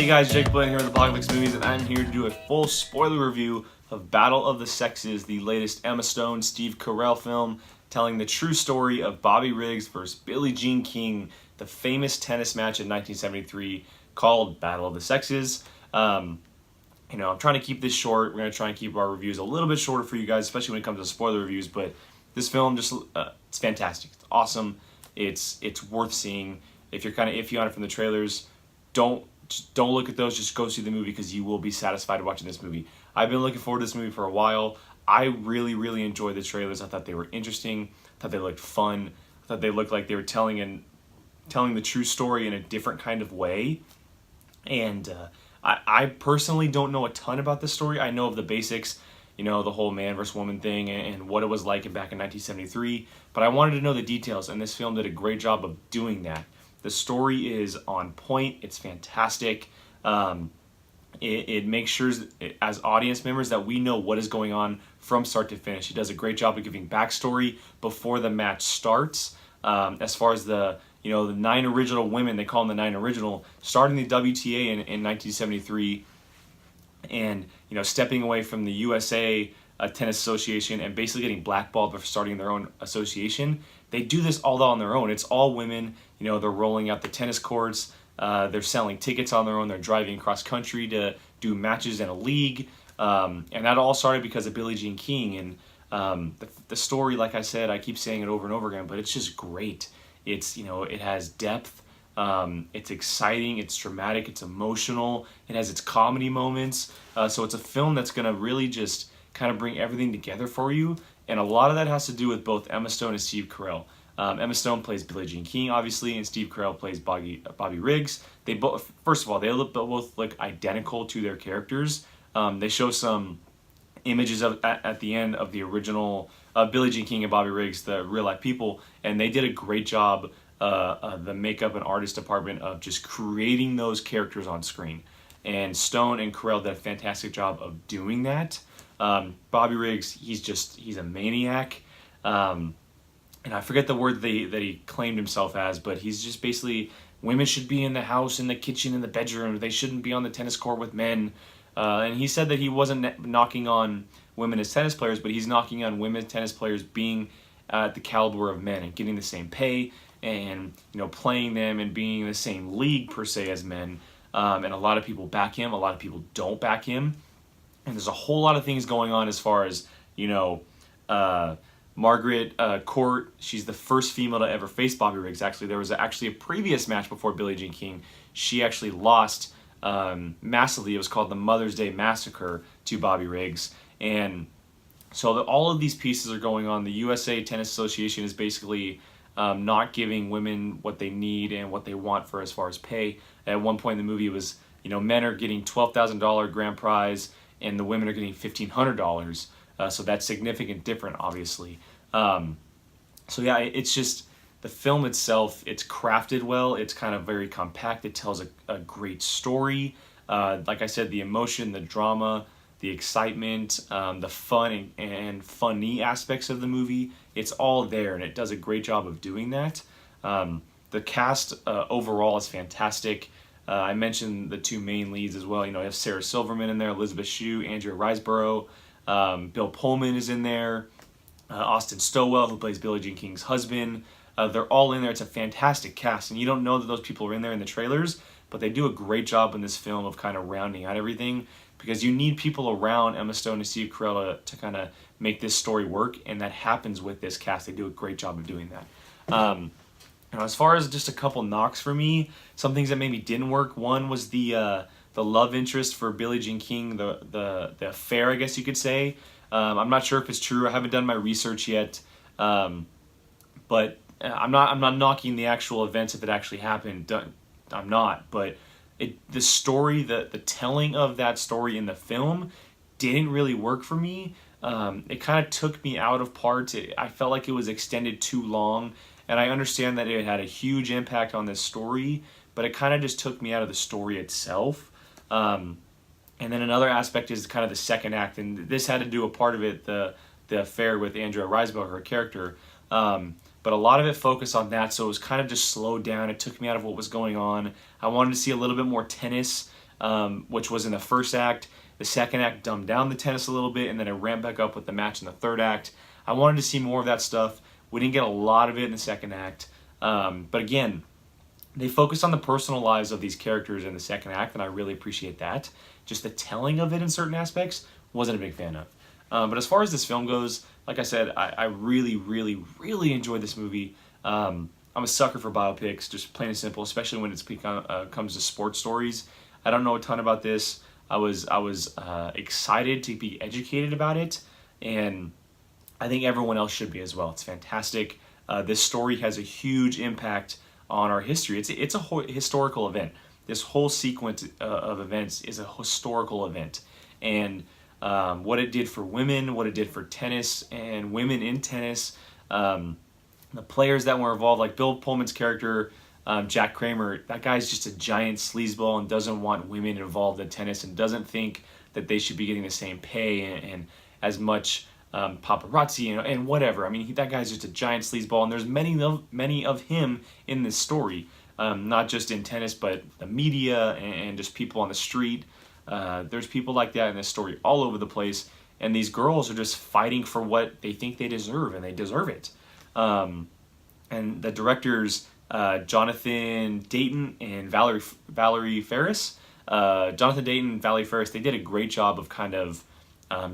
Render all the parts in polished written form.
Hey guys, Jake Blaine here with Apocalypse Movies, and I'm here to do a full spoiler review of Battle of the Sexes, the latest Emma Stone, Steve Carell film, telling the true story of Bobby Riggs versus Billie Jean King, the famous tennis match in 1973 called Battle of the Sexes. I'm trying to keep this short. We're going to try and keep our reviews a little bit shorter for you guys, especially when it comes to spoiler reviews, but this film it's fantastic. It's awesome. It's worth seeing. If you're kind of iffy on it from the trailers, don't look at those. Just go see the movie because you will be satisfied watching this movie. I've been looking forward to this movie for a while. I really enjoyed the trailers. I thought they were interesting. I thought they looked fun. I thought they looked like they were telling the true story in a different kind of way. And I personally don't know a ton about this story. I know of the basics, the whole man versus woman thing and what it was like back in 1973. But I wanted to know the details, and this film did a great job of doing that. The story is on point. It's fantastic. It makes sure, as audience members, that we know what is going on from start to finish. It does a great job of giving backstory before the match starts. As far as the 9 original women, they call them the 9 original, starting the WTA in 1973, and stepping away from the USA Tennis Association and basically getting blackballed for starting their own association. They do this all on their own. It's all women. They're rolling out the tennis courts. They're selling tickets on their own. They're driving cross country to do matches in a league. And that all started because of Billie Jean King. And the story, like I said, I keep saying it over and over again, but it's just great. It's, it has depth. It's exciting. It's dramatic. It's emotional. It has its comedy moments. So it's a film that's going to really just kind of bring everything together for you. And a lot of that has to do with both Emma Stone and Steve Carell. Emma Stone plays Billie Jean King, obviously, and Steve Carell plays Bobby Riggs. They both, first of all, they both look identical to their characters. They show some images at the end of the original Billie Jean King and Bobby Riggs, the real life people, and they did a great job, the makeup and artist department, of just creating those characters on screen. And Stone and Carell did a fantastic job of doing that. Bobby Riggs, he's a maniac. And I forget the word that he claimed himself as, but he's just basically, women should be in the house, in the kitchen, in the bedroom. They shouldn't be on the tennis court with men. And he said that he wasn't knocking on women as tennis players, but he's knocking on women tennis players being at the caliber of men and getting the same pay and playing them and being in the same league per se as men. And a lot of people back him. A lot of people don't back him. And there's a whole lot of things going on as far as, Margaret Court. She's the first female to ever face Bobby Riggs. Actually, there was a previous match before Billie Jean King. She actually lost massively. It was called the Mother's Day Massacre to Bobby Riggs. And so all of these pieces are going on. The USA Tennis Association is basically not giving women what they need and what they want for as far as pay. At one point in the movie, it was, men are getting $12,000 grand prize and the women are getting $1,500. So that's significant different, obviously. It's just, the film itself, it's crafted well. It's kind of very compact. It tells a great story. Like I said, the emotion, the drama, the excitement, the fun and funny aspects of the movie, it's all there, and it does a great job of doing that. The cast overall is fantastic. I mentioned the 2 main leads as well. You have Sarah Silverman in there, Elizabeth Shue, Andrea Riseborough. Bill Pullman is in there. Austin Stowell, who plays Billie Jean King's husband. They're all in there. It's a fantastic cast, and you don't know that those people are in there in the trailers, but they do a great job in this film of kind of rounding out everything, because you need people around Emma Stone and Steve Carell to kind of make this story work, and that happens with this cast. They do a great job of doing that. As far as just a couple knocks for me, some things that maybe didn't work. One was the love interest for Billie Jean King, the affair, I guess you could say. I'm not sure if it's true. I haven't done my research yet, but I'm not knocking the actual events if it actually happened. I'm not, but the story, the telling of that story in the film didn't really work for me. It kind of took me out of parts. I felt like it was extended too long, and I understand that it had a huge impact on this story, but it kind of just took me out of the story itself. And then another aspect is kind of the second act, and this had to do a part of it, the affair with Andrea Riseborough, her character. But a lot of it focused on that, so it was kind of just slowed down. It took me out of what was going on. I wanted to see a little bit more tennis. which was in the first act. The second act dumbed down the tennis a little bit, and then it ramped back up with the match in the third act. I wanted to see more of that stuff. We didn't get a lot of it in the second act. But again, they focused on the personal lives of these characters in the second act, and I really appreciate that. Just the telling of it in certain aspects, wasn't a big fan of. But as far as this film goes, like I said, I really, really, really enjoyed this movie. I'm a sucker for biopics, just plain and simple, especially when it comes to sports stories. I don't know a ton about this. I was excited to be educated about it, and I think everyone else should be as well. It's fantastic. This story has a huge impact on our history. It's a historical event. This whole sequence of events is a historical event, and what it did for women, what it did for tennis and women in tennis, the players that were involved, like Bill Pullman's character, Jack Kramer. That guy's just a giant sleazeball and doesn't want women involved in tennis and doesn't think that they should be getting the same pay and as much paparazzi and whatever. I mean, that guy's just a giant sleazeball, and there's many of him in this story, not just in tennis, but the media and just people on the street. There's people like that in this story all over the place, and these girls are just fighting for what they think they deserve, and they deserve it. And the directors, Jonathan Dayton and Valerie Ferris, Jonathan Dayton and Valerie Ferris, they did a great job of kind of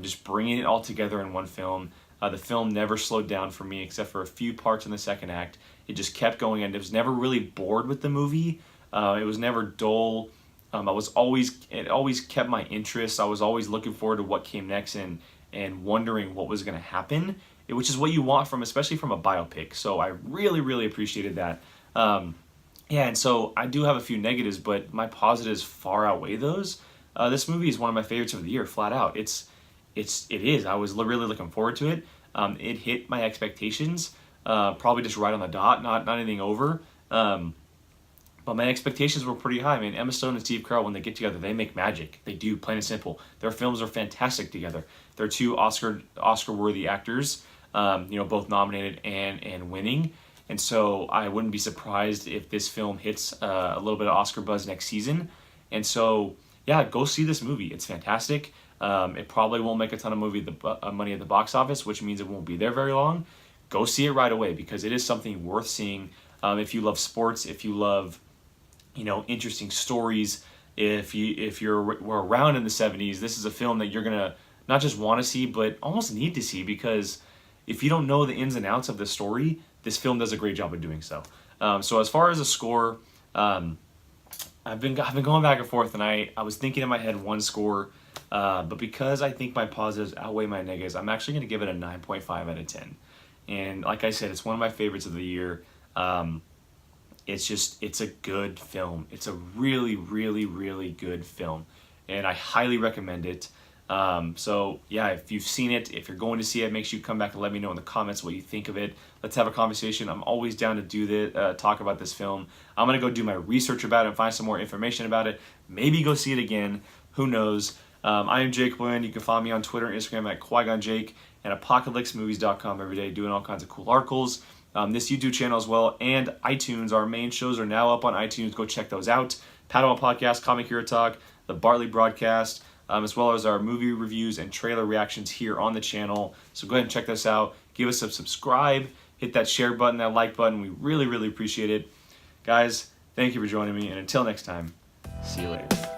just bringing it all together in one film. The film never slowed down for me except for a few parts in the second act. It just kept going, and I was never really bored with the movie. It was never dull. It always kept my interest. I was always looking forward to what came next and wondering what was going to happen, which is what you want especially from a biopic. So I really, really appreciated that. And so I do have a few negatives, but my positives far outweigh those. This movie is one of my favorites of the year, flat out. It is. I was really looking forward to it. It hit my expectations, probably just right on the dot, not anything over. But my expectations were pretty high. I mean, Emma Stone and Steve Carell, when they get together, they make magic. They do, plain and simple. Their films are fantastic together. They're two Oscar-worthy actors, both nominated and winning. And so I wouldn't be surprised if this film hits a little bit of Oscar buzz next season. And so, yeah, go see this movie. It's fantastic. It probably won't make a ton of money at the box office, which means it won't be there very long. Go see it right away because it is something worth seeing. If you love sports, if you love interesting stories, if you were around in the 70s, this is a film that you're gonna not just want to see, but almost need to see, because if you don't know the ins and outs of the story, this film does a great job of doing so. So as far as a score, I've been going back and forth, and I was thinking in my head one score, but because I think my positives outweigh my negatives, I'm actually gonna give it a 9.5 out of 10. And like I said, it's one of my favorites of the year. It's a good film. It's a really, really, really good film, and I highly recommend it. So yeah, if you've seen it, if you're going to see it, make sure you come back and let me know in the comments what you think of it. Let's have a conversation. I'm always down to talk about this film. I'm gonna go do my research about it and find some more information about it. Maybe go see it again. Who knows? I am Jake Boyan. You can follow me on Twitter and Instagram at QuigonJake, and apocalypsemovies.com every day, doing all kinds of cool articles. This YouTube channel as well, and iTunes. Our main shows are now up on iTunes. Go check those out. Padawan Podcast, Comic Hero Talk, the Bartley Broadcast, as well as our movie reviews and trailer reactions here on the channel. So go ahead and check this out. Give us a subscribe. Hit that share button, that like button. We really, really appreciate it. Guys, thank you for joining me, and until next time, see you later.